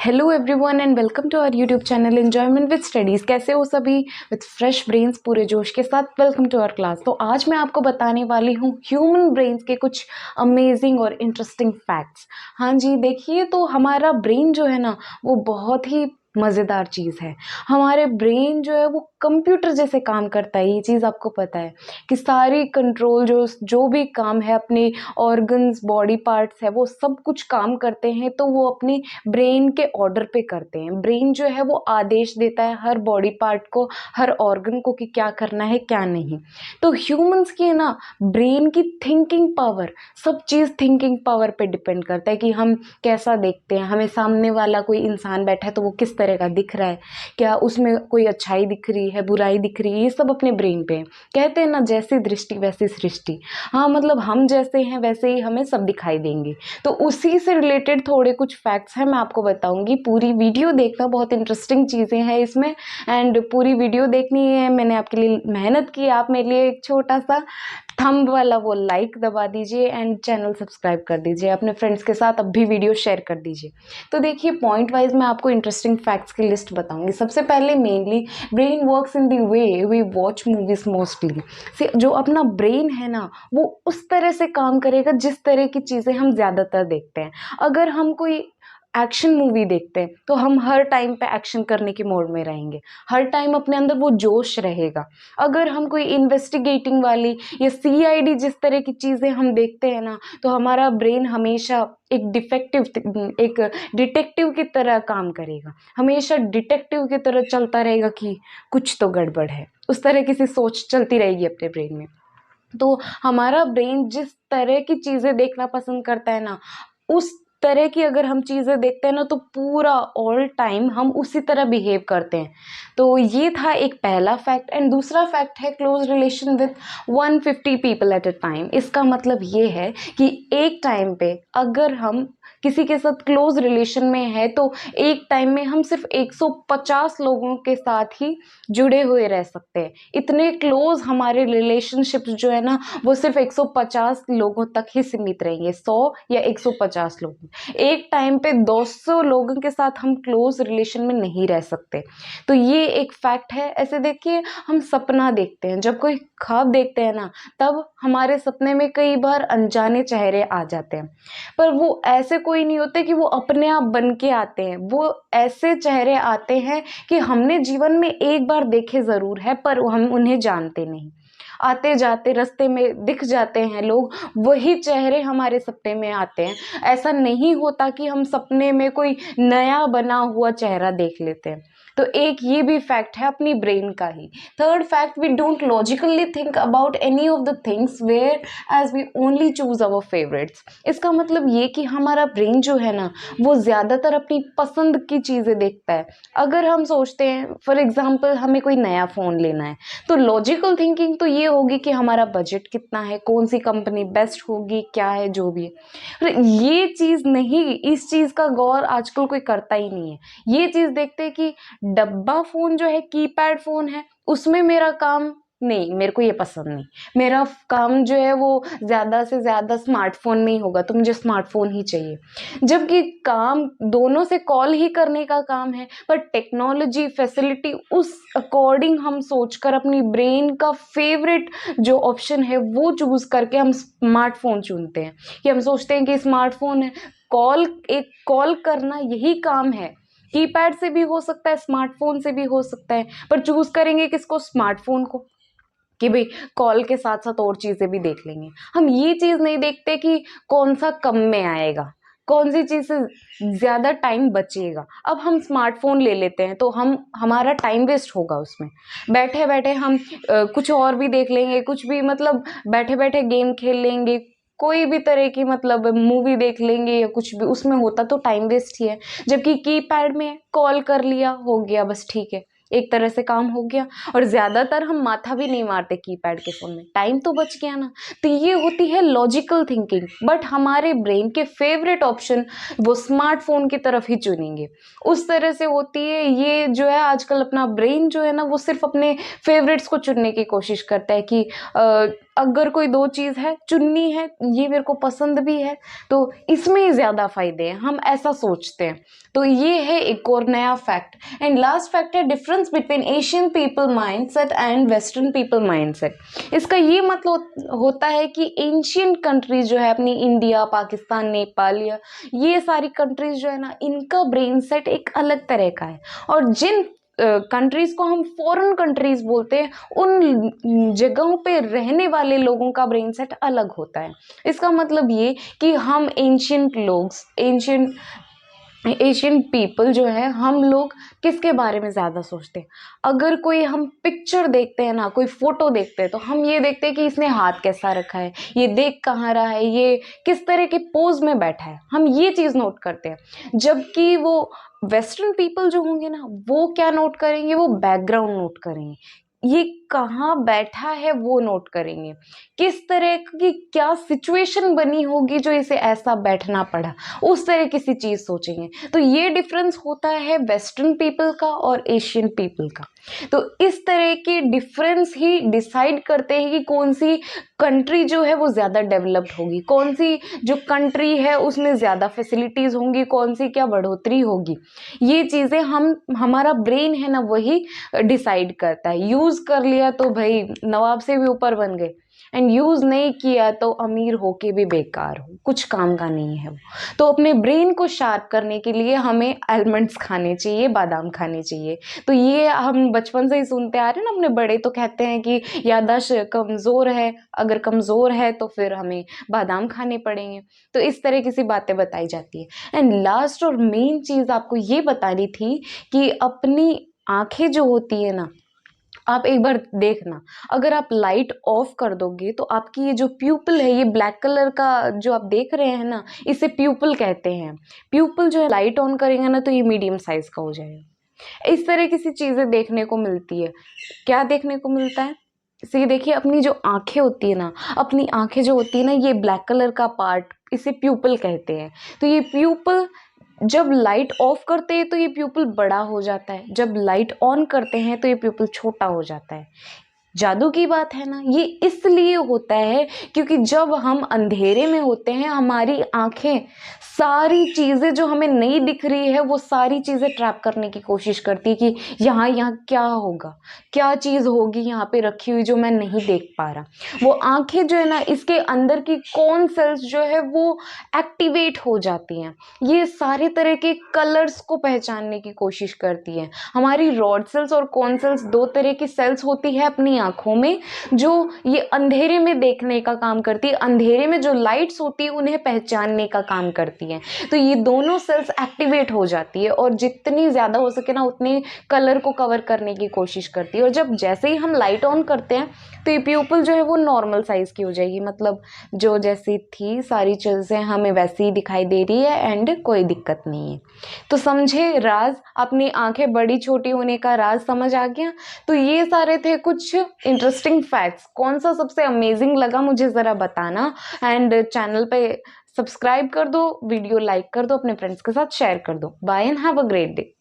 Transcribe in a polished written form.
Hello everyone and welcome to our YouTube channel enjoyment with studies. कैसे हो सभी? With fresh brains, पूरे जोश के साथ वेलकम टू आवर क्लास। तो आज मैं आपको बताने वाली हूँ ह्यूमन ब्रेन्स के कुछ अमेजिंग और इंटरेस्टिंग फैक्ट्स। हाँ जी, देखिए, तो हमारा ब्रेन जो है ना, वो बहुत ही मज़ेदार चीज़ है। हमारे ब्रेन जो है वो कंप्यूटर जैसे काम करता है। ये चीज़ आपको पता है कि सारी कंट्रोल जो भी काम है, अपने ऑर्गन्स, बॉडी पार्ट्स है, वो सब कुछ काम करते हैं तो वो अपनी ब्रेन के ऑर्डर पे करते हैं। ब्रेन जो है वो आदेश देता है हर बॉडी पार्ट को, हर ऑर्गन को कि क्या करना है क्या नहीं। तो ह्यूमंस की ना ब्रेन की थिंकिंग पावर, सब चीज़ थिंकिंग पावर पे डिपेंड करता है कि हम कैसा देखते हैं। हमें सामने वाला कोई इंसान बैठा है तो वो किस तरह का दिख रहा है, क्या उसमें कोई अच्छाई दिख रही है, बुराई दिख रही है, ये सब अपने ब्रेन पे है। कहते हैं ना, जैसी दृष्टि वैसी सृष्टि। हाँ, मतलब हम जैसे हैं वैसे ही हमें सब दिखाई देंगे। तो उसी से रिलेटेड थोड़े कुछ फैक्ट्स हैं, मैं आपको बताऊंगी। पूरी वीडियो देखना, बहुत इंटरेस्टिंग चीज़ें हैं इसमें। एंड पूरी वीडियो देखनी है, मैंने आपके लिए मेहनत की। आप मेरे लिए एक छोटा सा थंब वाला वो लाइक दबा दीजिए एंड चैनल सब्सक्राइब कर दीजिए। अपने फ्रेंड्स के साथ अब भी वीडियो शेयर कर दीजिए। तो देखिए, पॉइंट वाइज मैं आपको इंटरेस्टिंग फैक्ट्स की लिस्ट बताऊंगी। सबसे पहले, mainly brain works in the way we watch movies mostly. जो अपना ब्रेन है ना, वो उस तरह से काम करेगा जिस तरह की चीज़ें हम ज़्यादातर देखते हैं। अगर हम कोई एक्शन मूवी देखते हैं तो हम हर टाइम पे एक्शन करने के मोड में रहेंगे, हर टाइम अपने अंदर वो जोश रहेगा। अगर हम कोई इन्वेस्टिगेटिंग वाली या सीआईडी जिस तरह की चीज़ें हम देखते हैं ना, तो हमारा ब्रेन हमेशा एक डिटेक्टिव की तरह काम करेगा, हमेशा डिटेक्टिव की तरह चलता रहेगा कि कुछ तो गड़बड़ है। उस तरह की सी सोच चलती रहेगी अपने ब्रेन में। तो हमारा ब्रेन जिस तरह की चीज़ें देखना पसंद करता है ना, उस तरह की अगर हम चीज़ें देखते हैं ना, तो पूरा ऑल टाइम हम उसी तरह बिहेव करते हैं। तो ये था एक पहला फैक्ट। एंड दूसरा फैक्ट है close relation with 150 people at a time. इसका मतलब ये है कि एक टाइम पे अगर हम किसी के साथ क्लोज रिलेशन में है तो एक टाइम में हम सिर्फ 150 लोगों के साथ ही जुड़े हुए रह सकते हैं। इतने क्लोज हमारे रिलेशनशिप्स जो है ना, वो सिर्फ 150 लोगों तक ही सीमित रहेंगे। 100 या 150 लोग, एक टाइम पे 200 लोगों के साथ हम क्लोज रिलेशन में नहीं रह सकते। तो ये एक फैक्ट है। ऐसे देखिए, हम सपना देखते हैं, जब कोई ख्वाब देखते हैं ना, तब हमारे सपने में कई बार अनजाने चेहरे आ जाते हैं। पर वो ऐसे कोई नहीं होते कि वो अपने आप बन के आते हैं। वो ऐसे चेहरे आते हैं कि हमने जीवन में एक बार देखे जरूर है, पर हम उन्हें जानते नहीं। आते जाते रास्ते में दिख जाते हैं लोग, वही चेहरे हमारे सपने में आते हैं। ऐसा नहीं होता कि हम सपने में कोई नया बना हुआ चेहरा देख लेते हैं। तो एक ये भी फैक्ट है अपनी ब्रेन का ही। Third fact, we don't logically think about any of the things whereas we only choose our favourites. इसका मतलब ये कि हमारा ब्रेन जो है ना, वो ज़्यादातर अपनी पसंद की चीज़ें देखता है। अगर हम सोचते हैं, फॉर एग्जाम्पल, हमें कोई नया फ़ोन लेना है, तो लॉजिकल थिंकिंग तो ये होगी कि हमारा बजट कितना है, कौन सी कंपनी बेस्ट होगी, क्या है, जो भी है। पर ये चीज़ नहीं, इस चीज़ का गौर आजकल कोई करता ही नहीं है। ये चीज़ देखते हैं कि डब्बा फ़ोन जो है, कीपैड फ़ोन है, उसमें मेरा काम नहीं, मेरे को ये पसंद नहीं। मेरा काम जो है वो ज़्यादा से ज़्यादा स्मार्टफोन में ही होगा, तो मुझे स्मार्टफोन ही चाहिए। जबकि काम दोनों से कॉल ही करने का काम है, पर टेक्नोलॉजी फैसिलिटी उस अकॉर्डिंग हम सोचकर अपनी ब्रेन का फेवरेट जो ऑप्शन है वो चूज करके हम स्मार्टफोन चुनते हैं। कि हम सोचते हैं कि स्मार्टफोन है, एक कॉल करना यही काम है। कीपैड से भी हो सकता है, स्मार्टफोन से भी हो सकता है, पर चूज करेंगे किसको? स्मार्टफोन को। कि भाई कॉल के साथ साथ और चीजें भी देख लेंगे। हम ये चीज नहीं देखते कि कौन सा कम में आएगा, कौन सी चीज से ज्यादा टाइम बचेगा। अब हम स्मार्टफोन ले लेते हैं तो हमारा टाइम वेस्ट होगा उसमें। बैठे बैठे हम कुछ और भी देख लेंगे, कुछ भी, मतलब बैठे बैठे गेम खेल लेंगे, कोई भी तरह की, मतलब मूवी देख लेंगे या कुछ भी, उसमें होता तो टाइम वेस्ट ही है। जबकि कीपैड में कॉल कर लिया, हो गया, बस ठीक है, एक तरह से काम हो गया। और ज़्यादातर हम माथा भी नहीं मारते कीपैड के फ़ोन में, टाइम तो बच गया ना। तो ये होती है लॉजिकल थिंकिंग, बट हमारे ब्रेन के फेवरेट ऑप्शन वो स्मार्टफोन की तरफ ही चुनेंगे। उस तरह से होती है ये जो है, आजकल अपना ब्रेन जो है ना वो सिर्फ अपने फेवरेट्स को चुनने की कोशिश करता है कि अगर कोई दो चीज़ है चुननी है, ये मेरे को पसंद भी है, तो इसमें ज़्यादा फायदे हैं, हम ऐसा सोचते हैं। तो ये है एक और नया फैक्ट। एंड लास्ट फैक्ट है difference between Asian people mindset and western people mindset. इसका ये मतलब होता है कि एंशियंट कंट्रीज जो है अपनी इंडिया, पाकिस्तान, नेपाल, ये सारी कंट्रीज जो है ना, इनका ब्रेन सेट एक अलग तरह का है। और जिन कंट्रीज को हम फॉरेन कंट्रीज बोलते हैं, उन जगहों पे रहने वाले लोगों का ब्रेन सेट अलग होता है। इसका मतलब ये कि हम एंशियंट लोग, एशियन पीपल जो है, हम लोग किसके बारे में ज़्यादा सोचते हैं? अगर कोई हम पिक्चर देखते हैं ना, कोई फोटो देखते हैं, तो हम ये देखते हैं कि इसने हाथ कैसा रखा है, ये देख कहाँ रहा है, ये किस तरह के पोज में बैठा है, हम ये चीज़ नोट करते हैं। जबकि वो वेस्टर्न पीपल जो होंगे ना, वो क्या नोट करेंगे? वो बैकग्राउंड नोट करेंगे, ये कहाँ बैठा है वो नोट करेंगे, किस तरह की क्या सिचुएशन बनी होगी जो इसे ऐसा बैठना पड़ा, उस तरह की सी चीज़ सोचेंगे। तो ये डिफरेंस होता है वेस्टर्न पीपल का और एशियन पीपल का। तो इस तरह के डिफरेंस ही डिसाइड करते हैं कि कौन सी कंट्री जो है वो ज़्यादा डेवलप्ड होगी, कौन सी जो कंट्री है उसमें ज़्यादा फैसिलिटीज़ होंगी, कौन सी क्या बढ़ोतरी होगी। ये चीज़ें हमारा ब्रेन है ना वही डिसाइड करता है। यूज़ कर लिया तो भाई नवाब से भी ऊपर बन गए, एंड यूज़ नहीं किया तो अमीर होके भी बेकार हो, कुछ काम का नहीं है वो। तो अपने ब्रेन को शार्प करने के लिए हमें आलमंड्स खाने चाहिए, बादाम खाने चाहिए। तो ये हम बचपन से ही सुनते आ रहे हैं ना, अपने बड़े तो कहते हैं कि याददाश्त कमज़ोर है, अगर कमज़ोर है तो फिर हमें बादाम खाने पड़ेंगे। तो इस तरह की सी बातें बताई जाती है। एंड लास्ट और मेन चीज़ आपको ये बतानी थी कि अपनी आँखें जो होती है ना, आप एक बार देखना, अगर आप लाइट ऑफ कर दोगे तो आपकी ये जो प्यूपल है, ये ब्लैक कलर का जो आप देख रहे हैं ना, इसे प्यूपल कहते हैं। प्यूपल जो है लाइट ऑन करेंगे ना तो ये मीडियम साइज का हो जाएगा। इस तरह की सी चीज़ें देखने को मिलती है। क्या देखने को मिलता है? इसे देखिए, अपनी जो आंखें होती है ना, अपनी आंखें जो होती है ना, ये ब्लैक कलर का पार्ट इसे प्यूपल कहते हैं। तो ये प्यूपल जब लाइट ऑफ करते हैं तो ये प्यूपल बड़ा हो जाता है, जब लाइट ऑन करते हैं तो ये प्यूपल छोटा हो जाता है। जादू की बात है ना, ये इसलिए होता है क्योंकि जब हम अंधेरे में होते हैं, हमारी आंखें सारी चीज़ें जो हमें नहीं दिख रही है वो सारी चीज़ें ट्रैप करने की कोशिश करती है कि यहाँ क्या होगा, क्या चीज़ होगी यहाँ पे रखी हुई जो मैं नहीं देख पा रहा। वो आंखें जो है ना, इसके अंदर की कौन सेल्स जो है वो एक्टिवेट हो जाती हैं, ये सारे तरह के कलर्स को पहचानने की कोशिश करती है। हमारी रॉड सेल्स और कॉन सेल्स, दो तरह की सेल्स होती है अपनी आंखों में, जो ये अंधेरे में देखने का काम करती है, अंधेरे में जो लाइट्स होती है उन्हें पहचानने का काम करती है। तो ये दोनों सेल्स एक्टिवेट हो जाती है और जितनी ज़्यादा हो सके ना उतने कलर को कवर करने की कोशिश करती है। और जब जैसे ही हम लाइट ऑन करते हैं तो ये प्यूपल जो है वो नॉर्मल साइज़ की हो जाएगी, मतलब जो जैसी थी सारी चीज़ें हमें वैसी ही दिखाई दे रही है एंड कोई दिक्कत नहीं है। तो समझे राज, अपनी आंखें बड़ी छोटी होने का राज समझ आ गया। तो ये सारे थे कुछ इंटरेस्टिंग फैक्ट्स। कौन सा सबसे अमेजिंग लगा मुझे ज़रा बताना, एंड चैनल पे सब्सक्राइब कर दो, वीडियो लाइक कर दो, अपने फ्रेंड्स के साथ शेयर कर दो। Bye and have a great day.